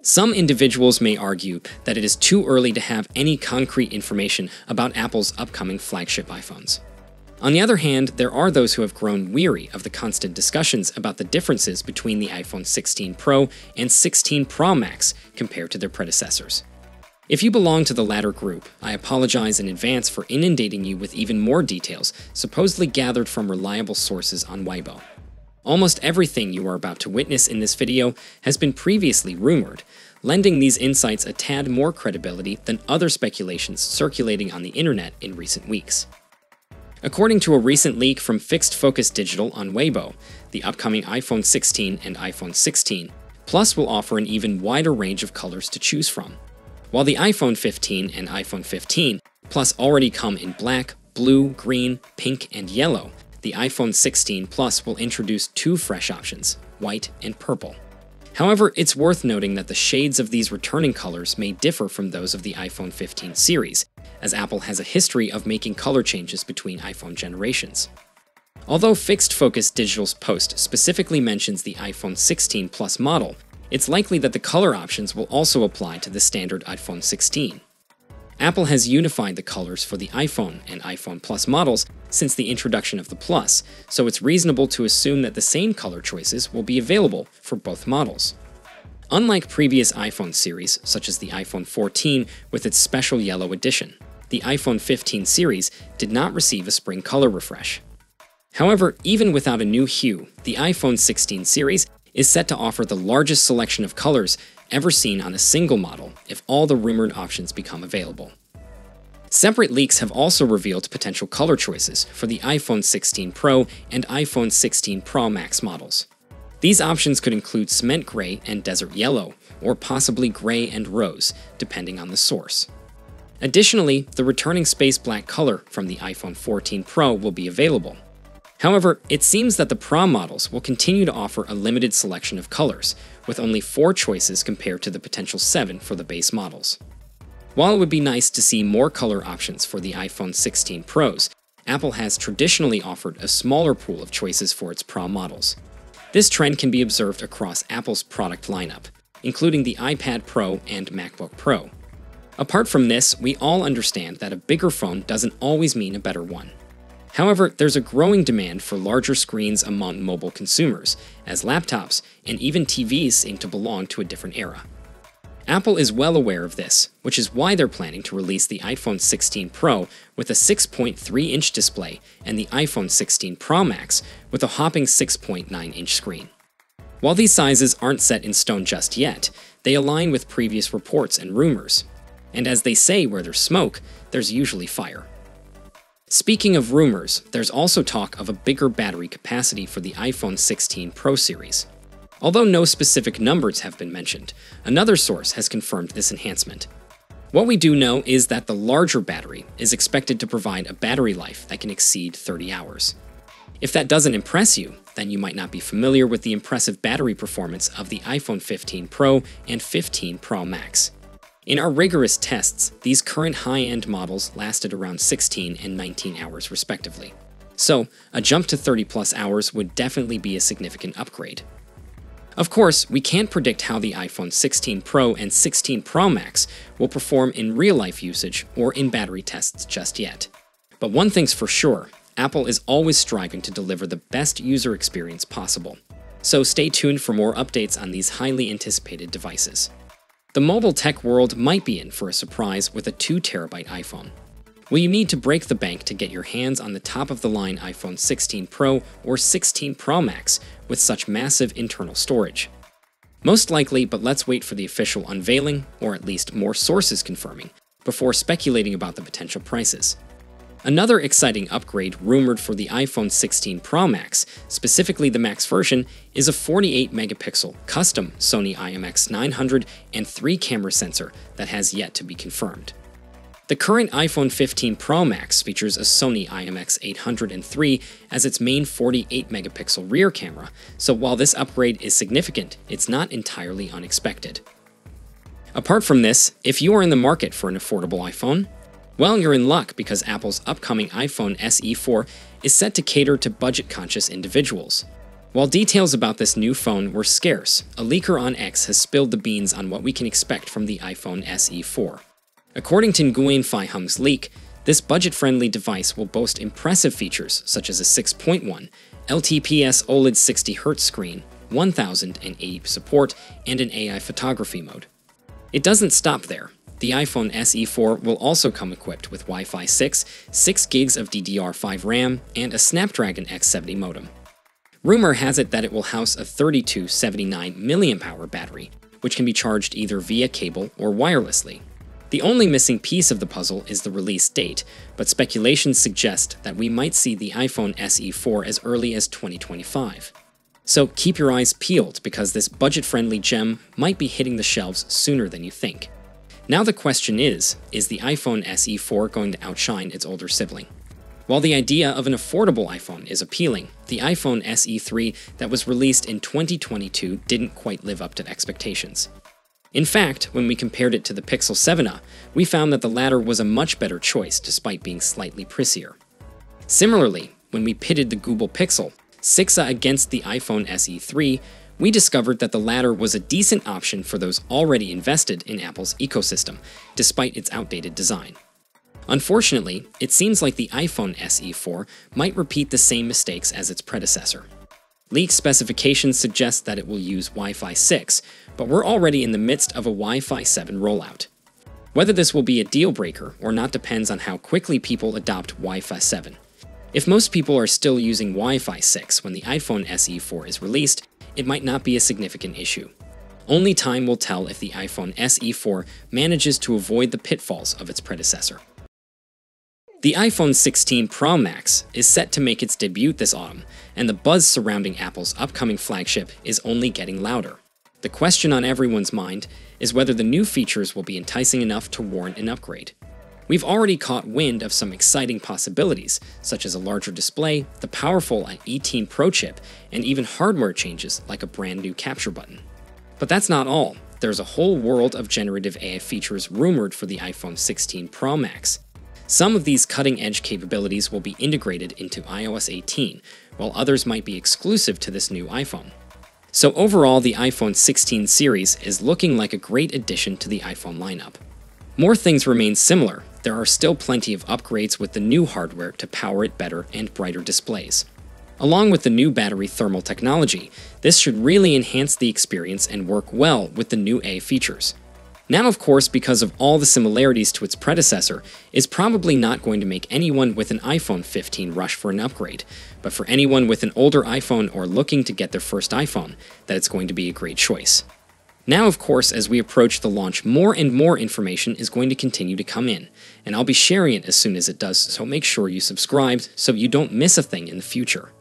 Some individuals may argue that it is too early to have any concrete information about Apple's upcoming flagship iPhones. On the other hand, there are those who have grown weary of the constant discussions about the differences between the iPhone 16 Pro and 16 Pro Max compared to their predecessors. If you belong to the latter group, I apologize in advance for inundating you with even more details supposedly gathered from reliable sources on Weibo. Almost everything you are about to witness in this video has been previously rumored, lending these insights a tad more credibility than other speculations circulating on the internet in recent weeks. According to a recent leak from Fixed Focus Digital on Weibo, the upcoming iPhone 16 and iPhone 16 Plus will offer an even wider range of colors to choose from. While the iPhone 15 and iPhone 15 Plus already come in black, blue, green, pink, and yellow, the iPhone 16 Plus will introduce two fresh options, white and purple. However, it's worth noting that the shades of these returning colors may differ from those of the iPhone 15 series, as Apple has a history of making color changes between iPhone generations. Although Fixed Focus Digital's post specifically mentions the iPhone 16 Plus model, it's likely that the color options will also apply to the standard iPhone 16. Apple has unified the colors for the iPhone and iPhone Plus models since the introduction of the Plus, so it's reasonable to assume that the same color choices will be available for both models. Unlike previous iPhone series, such as the iPhone 14 with its special yellow edition, the iPhone 15 series did not receive a spring color refresh. However, even without a new hue, the iPhone 16 series is set to offer the largest selection of colors ever seen on a single model if all the rumored options become available. Separate leaks have also revealed potential color choices for the iPhone 16 Pro and iPhone 16 Pro Max models. These options could include cement gray and desert yellow, or possibly gray and rose, depending on the source. Additionally, the returning space black color from the iPhone 14 Pro will be available. However, it seems that the Pro models will continue to offer a limited selection of colors, with only 4 choices compared to the potential 7 for the base models. While it would be nice to see more color options for the iPhone 16 Pros, Apple has traditionally offered a smaller pool of choices for its Pro models. This trend can be observed across Apple's product lineup, including the iPad Pro and MacBook Pro. Apart from this, we all understand that a bigger phone doesn't always mean a better one. However, there's a growing demand for larger screens among mobile consumers, as laptops and even TVs seem to belong to a different era. Apple is well aware of this, which is why they're planning to release the iPhone 16 Pro with a 6.3-inch display and the iPhone 16 Pro Max with a hopping 6.9-inch screen. While these sizes aren't set in stone just yet, they align with previous reports and rumors. And as they say, where there's smoke, there's usually fire. Speaking of rumors, there's also talk of a bigger battery capacity for the iPhone 16 Pro series. Although no specific numbers have been mentioned, another source has confirmed this enhancement. What we do know is that the larger battery is expected to provide a battery life that can exceed 30 hours. If that doesn't impress you, then you might not be familiar with the impressive battery performance of the iPhone 15 Pro and 15 Pro Max. In our rigorous tests, these current high-end models lasted around 16 and 19 hours respectively. So, a jump to 30+ hours would definitely be a significant upgrade. Of course, we can't predict how the iPhone 16 Pro and 16 Pro Max will perform in real-life usage or in battery tests just yet. But one thing's for sure, Apple is always striving to deliver the best user experience possible. So stay tuned for more updates on these highly anticipated devices. The mobile tech world might be in for a surprise with a 2TB iPhone. Will you need to break the bank to get your hands on the top-of-the-line iPhone 16 Pro or 16 Pro Max with such massive internal storage? Most likely, but let's wait for the official unveiling, or at least more sources confirming, before speculating about the potential prices. Another exciting upgrade rumored for the iPhone 16 Pro Max, specifically the Max version, is a 48-megapixel custom Sony IMX900 and 3-camera sensor that has yet to be confirmed. The current iPhone 15 Pro Max features a Sony IMX803 as its main 48-megapixel rear camera, so while this upgrade is significant, it's not entirely unexpected. Apart from this, if you are in the market for an affordable iPhone, well, you're in luck because Apple's upcoming iPhone SE 4 is set to cater to budget-conscious individuals. While details about this new phone were scarce, a leaker on X has spilled the beans on what we can expect from the iPhone SE 4. According to Nguyen Phi Hung's leak, this budget-friendly device will boast impressive features such as a 6.1 LTPS OLED 60Hz screen, 1080 support, and an AI photography mode. It doesn't stop there. The iPhone SE 4 will also come equipped with Wi-Fi 6, 6 gigs of DDR5 RAM, and a Snapdragon X70 modem. Rumor has it that it will house a 3279 mAh battery, which can be charged either via cable or wirelessly. The only missing piece of the puzzle is the release date, but speculations suggest that we might see the iPhone SE 4 as early as 2025. So keep your eyes peeled because this budget-friendly gem might be hitting the shelves sooner than you think. Now the question is the iPhone SE 4 going to outshine its older sibling? While the idea of an affordable iPhone is appealing, the iPhone SE 3 that was released in 2022 didn't quite live up to expectations. In fact, when we compared it to the Pixel 7a, we found that the latter was a much better choice despite being slightly pricier. Similarly, when we pitted the Google Pixel 6a against the iPhone SE 3, we discovered that the latter was a decent option for those already invested in Apple's ecosystem, despite its outdated design. Unfortunately, it seems like the iPhone SE 4 might repeat the same mistakes as its predecessor. Leaked specifications suggest that it will use Wi-Fi 6, but we're already in the midst of a Wi-Fi 7 rollout. Whether this will be a deal breaker or not depends on how quickly people adopt Wi-Fi 7. If most people are still using Wi-Fi 6 when the iPhone SE 4 is released, it might not be a significant issue. Only time will tell if the iPhone SE 4 manages to avoid the pitfalls of its predecessor. The iPhone 16 Pro Max is set to make its debut this autumn, and the buzz surrounding Apple's upcoming flagship is only getting louder. The question on everyone's mind is whether the new features will be enticing enough to warrant an upgrade. We've already caught wind of some exciting possibilities, such as a larger display, the powerful E18 Pro chip, and even hardware changes like a brand new capture button. But that's not all. There's a whole world of generative AI features rumored for the iPhone 16 Pro Max. Some of these cutting-edge capabilities will be integrated into iOS 18, while others might be exclusive to this new iPhone. So overall, the iPhone 16 series is looking like a great addition to the iPhone lineup. More things remain similar. There are still plenty of upgrades with the new hardware to power it better and brighter displays. Along with the new battery thermal technology, this should really enhance the experience and work well with the new AI features. Now, of course, because of all the similarities to its predecessor, it's probably not going to make anyone with an iPhone 15 rush for an upgrade, but for anyone with an older iPhone or looking to get their first iPhone, that it's going to be a great choice. Now, of course, as we approach the launch, more and more information is going to continue to come in, and I'll be sharing it as soon as it does, so make sure you subscribe so you don't miss a thing in the future.